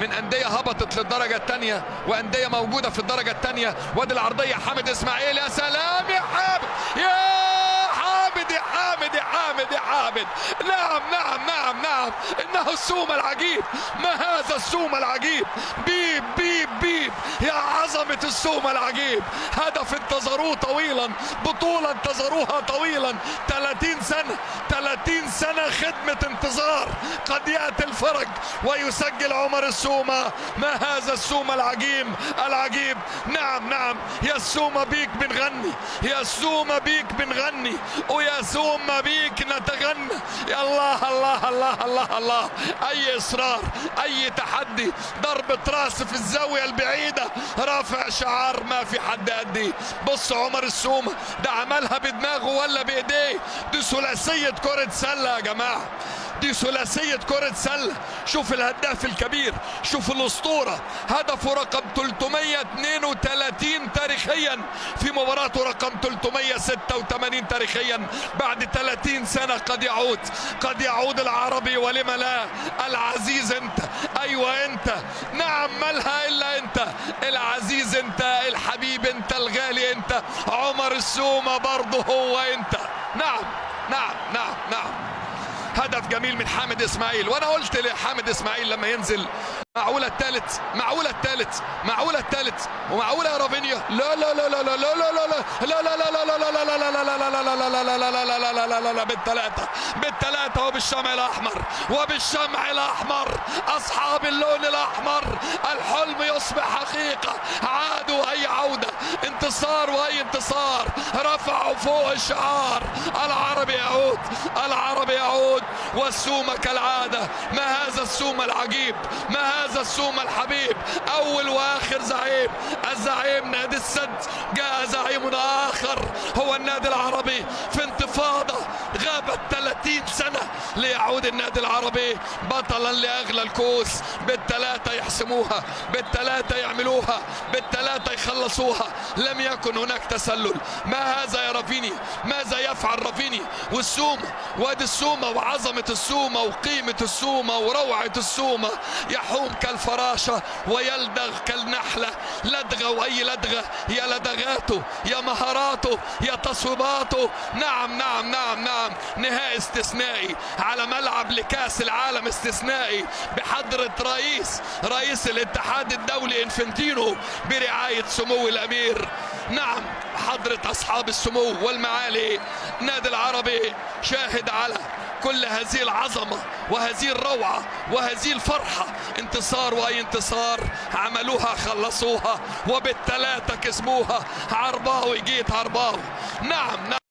من أندية هبطت للدرجة الثانية وأندية موجودة في الدرجة الثانية. وادي العرضية حامد إسماعيل، يا سلام يا حامد، يا حامد يا حامد يا حامد يا حامد. نعم نعم نعم نعم، إنه السوم العجيب، ما هذا السوم العجيب. بيب بيب بيب، يا عظمة السوم العجيب. هدف انتظروه طويلا، بطولة انتظروها طويلا، 30 سنة 30 سنة خدمة انتظار. قد يأتي الفرج ويسجل عمر السومة. ما هذا السوم العجيب العجيب. نعم نعم، يا السومة بيك بنغني، يا السومة بيك بنغني، ويا سومة بيك نتغنى. يا الله الله الله الله الله، أي إصرار، أي تحدي، ضربة راس في الزاوية البعيدة، رافع شعار ما في حد قديه. بص عمر السومة ده عملها بدماغه ولا بإيديه؟ دي ثلاثية كرة سلة يا جماعة، دي ثلاثية كرة سلة. شوف الهداف الكبير، شوف الأسطورة، هدفه رقم 332 تاريخيا في مباراته رقم 386 تاريخيا. بعد 30 سنة قد يعود العربي، ولم لا. العزيز انت، ايوه انت، نعم مالها الا انت، العزيز انت، الحبيب انت، الغالي انت، عمر السومة برضه هو انت. نعم نعم نعم نعم. هدف جميل من حامد اسماعيل، وانا قلت لحامد اسماعيل لما ينزل معقوله الثالث، معقوله الثالث، معقوله الثالث، ومعقوله يا رافينيا. لا لا لا لا لا لا لا لا لا لا لا لا لا لا لا، بالثلاثه وبالشمع الاحمر، وبالشمع الاحمر، اصحاب اللون الاحمر، الحلم يصبح حقيقه. عادوا، اي عوده، انتصار واي انتصار، رفعوا فوق الشعار. العربي يعود، العربي يعود، والسومة كالعادة. ما هذا السوم العجيب، ما هذا السوم الحبيب. أول وآخر زعيم، الزعيم نادي السد. جاء زعيم آخر هو النادي العربي في انتفاضة غابت 30 سنة، ليعود النادي العربي بطلا لأغلى الكؤوس. بالثلاثة يحسموها، بالثلاثة يعملوها، بالثلاثة يخلصوها. لم يكن هناك تسلل. ما هذا يا رافينيا، ماذا يفعل رافينيا والسومة؟ وادي السومة وعظمة السومة وقيمة السومة وروعة السومة. يحوم كالفراشة ويلدغ كالنحلة، لدغة وأي لدغة، يا لدغاته، يا مهاراته، يا تصويباته. نعم نعم نعم نعم، نهائي استثنائي على ملعب لكأس العالم استثنائي بحضرة رئيس الاتحاد الدولي انفنتينو برعاية سمو الأمير. نعم، حضرة أصحاب السمو والمعالي. النادي العربي شاهد على كل هذه العظمة وهذه الروعة وهذه الفرحة. انتصار وأي انتصار، عملوها خلصوها، وبالثلاثة كسبوها. عرباوي جيت عرباوي. نعم نعم.